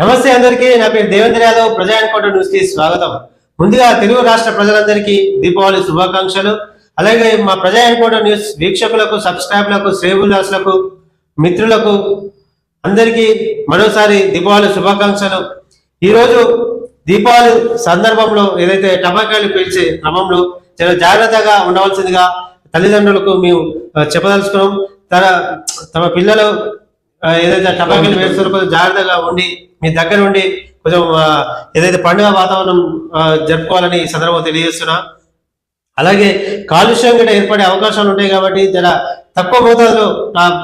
నమస్తే అందరికీ. నా పేరు దేవేంద్ర యాదవ్. ప్రజాయనకోట న్యూస్ కి స్వాగతం. ముందుగా తెలుగు రాష్ట్ర ప్రజలందరికీ దీపావళి శుభాకాంక్షలు. అలాగే మా ప్రజాయనకోట న్యూస్ వీక్షకులకు, సబ్స్క్రైబర్లకు, శ్రేయోభిలాషులకు, మిత్రులకు అందరికీ మరోసారి దీపావళి శుభాకాంక్షలు. ఈరోజు దీపావళి సందర్భంలో ఏదైతే టపాకాయలు పేల్చే క్రమంలో చాలా జాగ్రత్తగా ఉండవలసిందిగా తల్లిదండ్రులకు మేము చెప్పదలుచుకున్నాం. తమ పిల్లలు ఏదైతే టపాకాయలు వేస్తారో కొంచెం జాగ్రత్తగా ఉండి మీ దగ్గర ఉండి కొంచెం ఏదైతే పండుగ వాతావరణం జరుపుకోవాలని ఈ సందర్భంగా తెలియజేస్తున్నా. అలాగే కాలుష్యం కూడా ఏర్పడే అవకాశాలు ఉంటాయి కాబట్టి చాలా తక్కువ మోతాదులో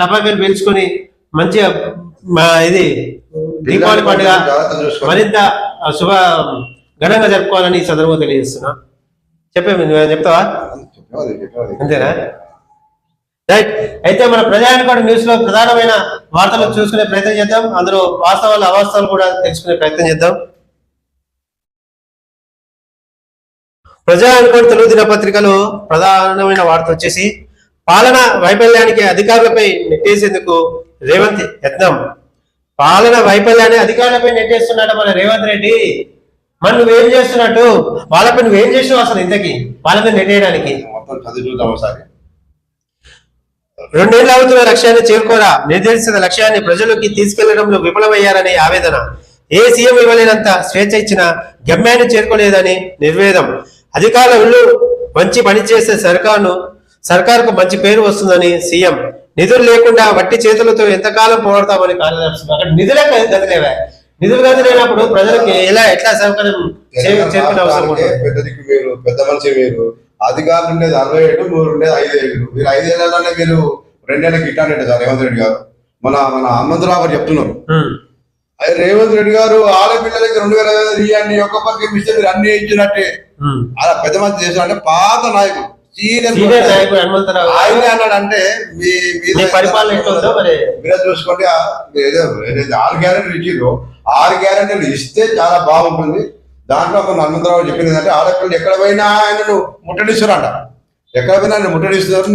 టపాకాయలు పేల్చుకొని మంచిగా ఇది దీపావళి పండుగ మరింత శుభ ఘనంగా జరుపుకోవాలని ఈ సందర్భంగా తెలియజేస్తున్నా. చెప్తావా? అంతేనా? రైట్. అయితే మన ప్రజాయనకోట న్యూస్ లో ప్రధానమైన వార్తలు చూసుకునే ప్రయత్నం చేద్దాం. అందులో వాస్తవాలు అవాస్తవాలు కూడా తెలుసుకునే ప్రయత్నం చేద్దాం. ప్రజాయనకోట తెలుగు దినపత్రికలో ప్రధానమైన వార్త వచ్చేసి పాలన వైఫల్యానికి అధికారులపై నెట్టేసేందుకు రేవంత్ యత్నం. పాలన వైఫల్యాన్ని అధికారులపై నెట్టేస్తున్నాడు మన రేవంత్ రెడ్డి. మరి నువ్వేం చేస్తున్నట్టు? వాళ్ళపై నువ్వేం చేసినావు అసలు ఇంతకి వాళ్ళపై నెట్టేయడానికి? 2 ఏళ్ళు అవుతున్న లక్ష్యాన్ని చేరుకోరా, నిర్దేశిత లక్ష్యాన్ని ప్రజల్లోకి తీసుకెళ్లడంలో విఫలమయ్యారని ఆవేదన. ఏ సీఎం ఇవ్వలేనంత స్వేచ్ఛ ఇచ్చినా గమ్యాన్ని చేరుకోలేదని నిర్వేదం. అధికారులు మంచి పనిచేసే సర్కారుకు మంచి పేరు వస్తుందని సీఎం. నిధులు లేకుండా వట్టి చేతులతో ఎంతకాలం పోరాడతామని కార్యదర్శి. అక్కడ నిధులే గదిలేవా? నిధులు గదిలేనప్పుడు ప్రజలకు ఎట్లా సౌకర్యం చేరుకునే అవసరం ఉంటుంది? పెద్ద మనిషి మీరు అధికారులు ఉండేది 67, మీరు ఉండేది 5 ఏళ్ళు. మీరు 5 ఏళ్ళలోనే మీరు 2 ఏళ్ళకి ఇట్టానంటే సార్ రేవంత్ రెడ్డి గారు. మన హనుమంతరావు గారు చెప్తున్నారు. రేవంత్ రెడ్డి గారు ఆడపిల్లలకి 2000 ఇవ్వండి, ఒక్కొక్కరికి ఇస్తే మీరు అన్ని ఇచ్చినట్టే. అలా పెద్ద మంది చేసినట్టే పాత నాయకుడు ఆయన అన్నాడంటే మీరే చూసుకోండి. 6 గ్యారెంటీలు ఇచ్చిర్రు. 6 గ్యారెంటీలు ఇస్తే చాలా బాగుంటుంది. దాంట్లో ఒక హనుమంతరావు చెప్పింది ఏంటంటే ఆడపిల్లలు ఎక్కడ పోయినా ఆయనను ముట్టడిస్తారంట. ఎక్కడ పోయినా ఆయన ముట్టడిస్తున్నారు.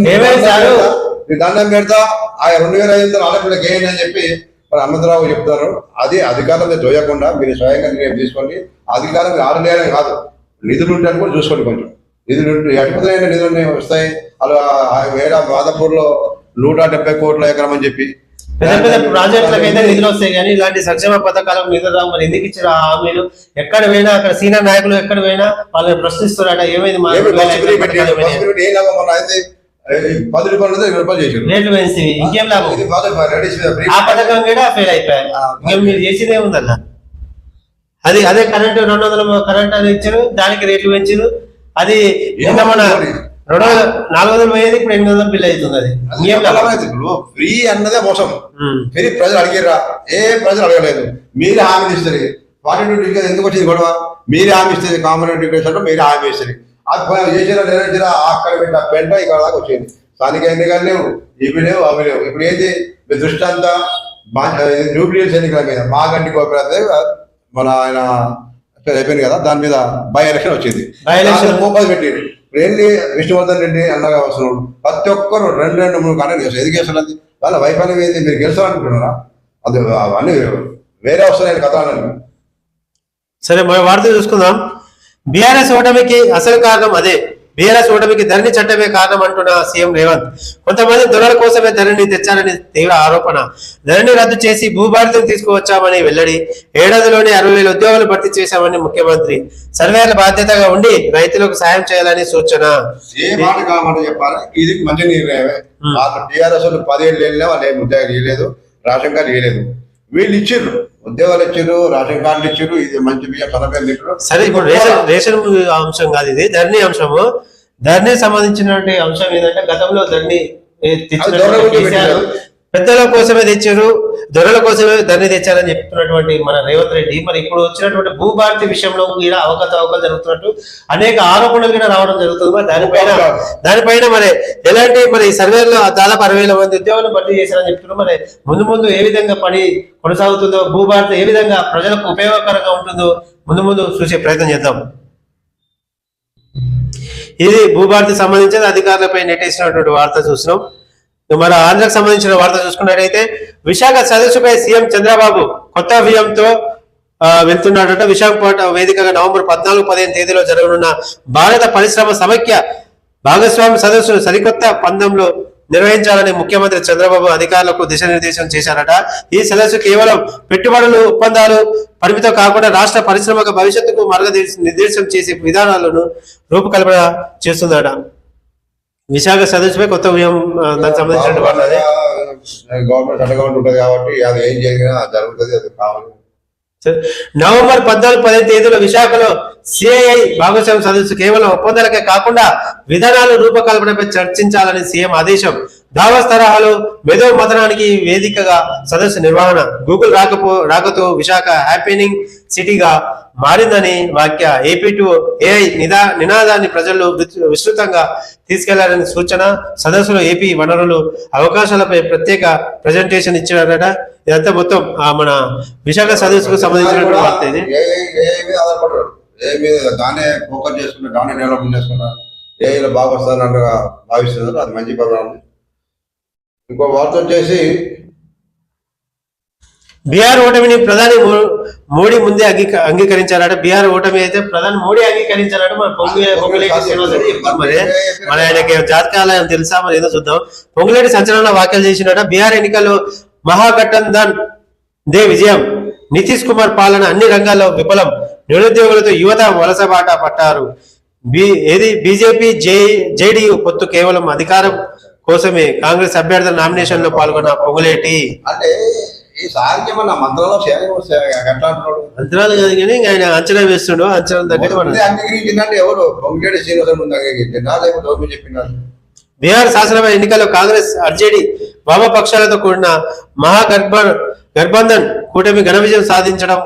నీ దండం పెడతా ఆ 2500 ఆడపిల్లకి ఏంటి అని చెప్పి మరి హనుమంతరావు చెప్తారు. అది అధికారులతో చూయకుండా మీరు స్వయంగా నిర్ణయం తీసుకోండి. అధికారం ఆడలేనే కాదు, నిధులు ఉంటాయని కూడా చూసుకోండి. కొంచెం నిధులు అధిపతులైన నిధులు వస్తాయి. అలా వేరే మాదాపూర్లో 170 కోట్ల ఎకరం అని చెప్పి పెద్ద పెద్ద ప్రాజెక్టులకు అయితే నిధులు వస్తాయి, కానీ ఇలాంటి సంక్షేమ పథకాలకు నిధులు రావు. మరి ఎందుకు ఇచ్చిన హామీలు? ఎక్కడ పోయినా అక్కడ సీనియర్ నాయకులు ఎక్కడ పోయినా వాళ్ళని ప్రశ్నిస్తున్నారట. ఏమైంది? 10 రూపాయలు 20 రూపాయలు చేశారు. రేట్లు పెంచి ఇంకేం లాభం? ఆ పథకం కూడా ఫెయిల్ అయిపోయాయి. ఇంకేం మీరు చేసేదే ఉందన్న. అదే కరెంటు 200 కరెంట్ అది ఇచ్చారు, దానికి రేట్లు పెంచారు. అది మన 400 పోయేది ఇప్పుడు 800 బిల్ అవుతుంది. అది ఫ్రీ అన్నదే మోసం. ఫ్రీ ప్రజలు అడిగిర్రా? ఏ ప్రజలు అడగలేదు. మీరే హామీ ఇస్తారు. 42 ఎందుకు వచ్చింది గొడవ? మీరే హామీ ఇస్తుంది. కామన్ ఎడ్యుకేషన్ లో మీరే హామీ ఇస్తారు. అది చేసినా నెరవేర్చినా అక్కడ పెట్టిన పెంట ఇక్కడ దాకా వచ్చింది. స్థానిక ఎన్నికలు లేవు, ఇవి లేవు, అవి లేవు. ఇప్పుడు ఏంటి మీ దృష్టి అంతా న్యూక్లియస్ ఎన్నికల మీద. మాగంటి కోపరేటివ్ మన ఆయన అయిపోయింది కదా, దాని మీద బై ఎలక్షన్ వచ్చింది. పోపది పెట్టారు. ఏంటి విష్ణువర్ధన్ రెడ్డి అన్నగా వస్తున్నాడు. ప్రతి ఒక్కరు 2-3 కంటెంట్ చేస్తారు. ఎందుకు చేస్తున్నది? వాళ్ళ వైఫల్యం ఏంది? మీరు గెలుస్తారనుకుంటున్నారా? అది అవన్నీ వేరే వస్తున్నాయి కథ. సరే, మన వార్త చూసుకుందాం. బీఆర్ఎస్ ఓటమికి అసలు కారణం అదే. బీఆర్ఎస్ ఓటమికి ధరణి చట్టమే కారణం అంటున్న సీఎం రేవంత్. కొంతమంది దొరల కోసమే ధరణి తెచ్చారని తీవ్ర ఆరోపణ. ధరణి రద్దు చేసి భూభారతం తీసుకువచ్చామని వెల్లడి. ఏడాదిలోనే 60,000 ఉద్యోగాలు భర్తీ చేశామని ముఖ్యమంత్రి. సర్వేల బాధ్యతగా ఉండి రైతులకు సాయం చేయాలని సూచన. ఏ మాట కామాట చెప్పాలి. ఇది మంచి నిర్ణయమే. టీఆర్ఎస్ 10 ఏళ్ళు వాళ్ళు ఏం ఉద్యోగాలు ఇవ్వలేదు, రేషన్ కార్డు ఇవ్వలేదు. వీళ్ళు ఇచ్చిర్రు, ఉద్యోగాలు ఇచ్చారు, రేషన్ కార్డులు ఇచ్చారు. ఇది మంచి సరే, ఇప్పుడు రేషన్ అంశం కాదు, ఇది ధరణి అంశము. ధరణి సంబంధించినటువంటి అంశం ఏంటంటే గతంలో ధరణి పెద్దల కోసమే తెచ్చారు, దొరల కోసమే ధరణి తెచ్చారని చెప్తున్నటువంటి మన రేవంత్ రెడ్డి మరి ఇప్పుడు వచ్చినటువంటి భూభారతి విషయంలో కూడా అవకతవకలు జరుగుతున్నట్టు అనేక ఆరోపణలు కూడా రావడం జరుగుతుంది. మరి దానిపైన మరి ఎలాంటి మరి సర్వేలో దాదాపు 60,000 మంది ఉద్యోగాలు భర్తీ చేశారని చెప్తున్నారు. మరి ముందు ఏ విధంగా పని కొనసాగుతుందో, భూభారతి ఏ విధంగా ప్రజలకు ఉపయోగకరంగా ఉంటుందో ముందు చూసే ప్రయత్నం చేద్దాం. ఇది భూభారతి సంబంధించిన అధికారులపై నెట్టేసినటువంటి వార్త చూసినాం. మన ఆంధ్రకు సంబంధించిన వార్త చూసుకున్నట్టయితే విశాఖ సదస్సుపై సీఎం చంద్రబాబు కొత్త వ్యూహంతో వెళ్తున్నాడట. విశాఖపట్నం వేదికగా నవంబర్ 14-15 తేదీలో జరగనున్న భారత పరిశ్రమ సమైక్య భాగస్వామి సదస్సును సరికొత్త పందెంలో నిర్వహించాలని ముఖ్యమంత్రి చంద్రబాబు అధికారులకు దిశానిర్దేశం చేశారట. ఈ సదస్సు కేవలం పెట్టుబడులు ఒప్పందాలు పరిమితం కాకుండా రాష్ట్ర పరిశ్రమక భవిష్యత్తుకు మార్గనిర్దేశం చేసే విధానాలను రూపకల్పన చేస్తుందట. విశాఖ సదస్సుపై కొత్త వ్యూహం దానికి సంబంధించిన గవర్నమెంట్ గవర్నమెంట్ ఉంటుంది కాబట్టి అది ఏం జరిగినా జరుగుతుంది, అది కావాలి. నవంబర్ 14-15 తేదీలో విశాఖలో సిఐఐ భాగస్వామ్య సదస్సు కేవలం ఒప్పందాలకే కాకుండా విధానాలు రూపకల్పనపై చర్చించాలని సీఎం ఆదేశం. దావోస్ తరహాలో మెదో మథనానికి వేదికగా సదస్సు నిర్వహణ. గూగుల్ రాకతో విశాఖ హ్యాపీనింగ్ సిటీగా మారిందని వ్యాఖ్య. ఏపీ టు ఏఐ నినాదాన్ని ప్రజల్లో విస్తృతంగా తీసుకెళ్లాలని సూచన. సదస్సులో ఏపీ వనరులు అవకాశాలపై ప్రత్యేక ప్రజెంటేషన్ ఇచ్చారట. ఇదంతా మొత్తం మన విశాఖ సదస్సుకు సంబంధించినటువంటి వార్త ఇది. దాన్ని ఫోకస్ చేసుకుంటే దాన్ని డెవలప్మెంట్ చేసుకుంటా ఏఐలో బాగా వస్తారని భావిస్తున్నారు, అది మంచి పరిణామం. ఇంకో వార్త వచ్చేసి బీహార్ ఓటమిని ప్రధాని మోడీ ముందే అంగీకరించారట. బీహార్ ఓటమి అయితే ప్రధాని మోడీ అంగీకరించారట. మరి ఆయనకి జాతకాలయం తెలుసా, మరి ఏదో చూద్దాం. పొంగులేటి సంచలన వ్యాఖ్యలు చేసినట. బీహార్ ఎన్నికల్లో మహాగఠబంధన్ దే విజయం, నితీష్ కుమార్ పాలన అన్ని రంగాల్లో విఫలం, నిరుద్యోగులతో యువత వలసబాట పట్టారు. బీజేపీ జేడీయూ పొత్తు కేవలం అధికారం కోసమే. కాంగ్రెస్ అభ్యర్థుల నామినేషన్ లో పాల్గొన్న పొంగులేటి అంటే ఈసారికి మన మంత్రాలు మంత్రాలు కాదు కానీ ఆయన అంచనా వేస్తుండో అంచనా తగ్గట్టు అంగీకరించిందంటే ఎవరు పొంగులేటి శ్రీనివాస ముందు అంగీకరించిందా లేకపోతే ఎవరు చెప్పినారు? బీహార్ శాసనసభ ఎన్నికల్లో కాంగ్రెస్ ఆర్జేడీ వామపక్షాలతో కూడిన మహాగఠబంధన్ కూటమి ఘన విజయం సాధించడం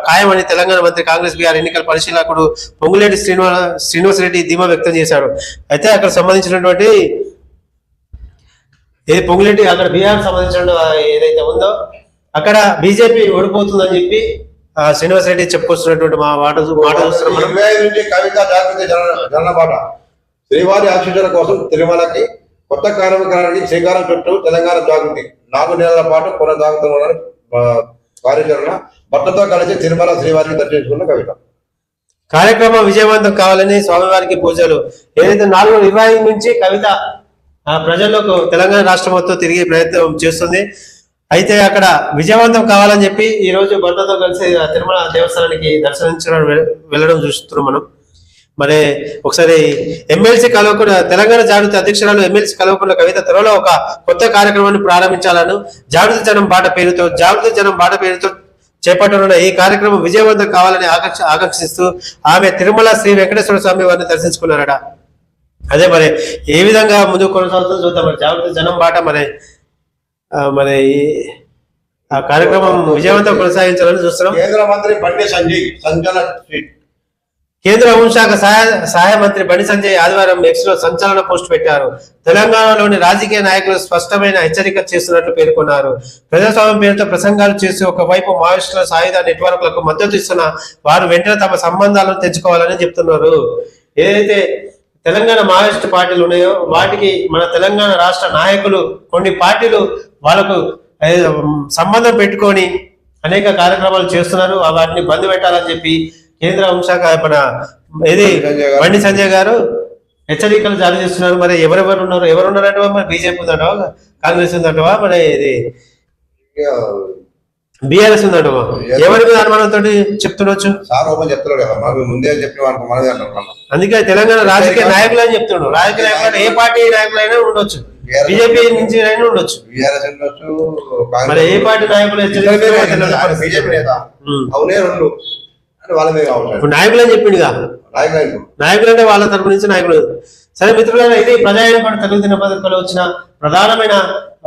ఖాయమని తెలంగాణ మంత్రి కాంగ్రెస్ బీహార్ ఎన్నికల పరిశీలకుడు పొంగులేటి శ్రీనివాసరెడ్డి ధీమా వ్యక్తం చేశారు. అయితే అక్కడ సంబంధించినటువంటి పొంగులేటి అక్కడ బీహార్ సంబంధించిన ఏదైతే ఉందో అక్కడ బీజేపీ ఓడిపోతుందని చెప్పి శ్రీనివాసరెడ్డి చెప్పుకొస్తున్నటువంటి మాట చూస్తున్నాం. కవిత జాగృతి జనపాట శ్రీవారి ఆశీస్సుల కోసం తిరుమలకి కొత్త కార్యక్రమానికి శ్రీకారం చుట్టూ తెలంగాణ జాగృతి 4 నెలల పాటు కొనసాగుతున్న కార్యాచరణ. భర్తతో కలిసి తిరుమల శ్రీవారికి దర్శించుకున్న కవిత. కార్యక్రమం విజయవంతం కావాలని స్వామివారికి పూజలు. ఏదైతే 4 నుంచి కవిత ప్రజలకు తెలంగాణ రాష్ట్రం మొత్తం తిరిగే ప్రయత్నం చేస్తుంది. అయితే అక్కడ విజయవంతం కావాలని చెప్పి ఈ రోజు భర్తతో కలిసి తిరుమల దేవస్థానానికి దర్శించడం వెళ్ళడం చూస్తున్నాం మనం. మరి ఒకసారి ఎమ్మెల్సీ కల్వకుంట్ల తెలంగాణ జాగృతి అధ్యక్షురాలు ఎమ్మెల్సీ కల్వకుంట్ల కవిత త్వరలో ఒక కొత్త కార్యక్రమాన్ని ప్రారంభించాలను జాగృతి జనం బాట పేరుతో చేపట్టనున్న ఈ కార్యక్రమం విజయవంతం కావాలని ఆకాంక్షిస్తూ ఆమె తిరుమల శ్రీ వెంకటేశ్వర స్వామి వారిని దర్శించుకున్నారట. అదే మరి ఏ విధంగా ముందుకు కొనసాగుతుందో చూద్దాం. మరి జాగృతి జనం బాట మరి ఆ కార్యక్రమం విజయవంతం కొనసాగించాలని చూస్తున్నాం. కేంద్ర మంత్రి బండి సంజయ్ సంచలన ట్వీట్. కేంద్ర హోంశాఖ సహాయ మంత్రి బండి సంజయ్ ఆదివారం ఎక్స్ లో సంచలన పోస్ట్ పెట్టారు. తెలంగాణలోని రాజకీయ నాయకులు స్పష్టమైన హెచ్చరిక చేస్తున్నట్లు పేర్కొన్నారు. ప్రజాస్వామ్యం పేరుతో ప్రసంగాలు చేసి ఒకవైపు మావోయిస్టుల సాయుధ నెట్వర్క్లకు మద్దతు ఇస్తున్న వారు వెంటనే తమ సంబంధాలను తెంచుకోవాలని చెప్తున్నారు. ఏదైతే తెలంగాణ మావోయిస్టు పార్టీలు ఉన్నాయో వాటికి మన తెలంగాణ రాష్ట్ర నాయకులు కొన్ని పార్టీలు వాళ్ళకు సంబంధం పెట్టుకొని అనేక కార్యక్రమాలు చేస్తున్నారు. వాటిని బంద్ పెట్టాలని చెప్పి కేంద్ర హోంశాఖ బండి సంజయ్ గారు హెచ్చరికలు జారీ చేస్తున్నారు. మరి ఎవరున్నారంటే మరి బీజేపీ ఉందంటవా, కాంగ్రెస్ ఉందంటవా, మరి ఇది బీఆర్ఎస్ ఉందంటవా, ఎవరి మీద అనుమానంతో చెప్తుండొచ్చు. అందుకే తెలంగాణ రాజకీయ నాయకులు అని చెప్తున్నాడు. రాజకీయ నాయకులు ఏ పార్టీ నాయకులైనా ఉండొచ్చు, బీజేపీ నుంచి అయినా ఉండొచ్చు, మరి ఏ పార్టీ నాయకులు ఇప్పుడు నాయకులు అని చెప్పిండుగా. నాయకులు అంటే వాళ్ళ తరపు నుంచి నాయకులు. సరే మిత్రులైన ఇది ప్రజాయన తెలుగు దినపత్రికలో వచ్చిన ప్రధానమైన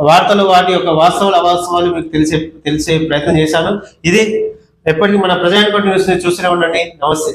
వార్తలు, వాటి యొక్క వాస్తవాలు అవాస్తవాలు మీకు తెలిసే ప్రయత్నం చేశాను. ఇది ఎప్పటికీ మన ప్రజాయన న్యూస్ ని చూస్తూనే ఉండండి. నమస్తే.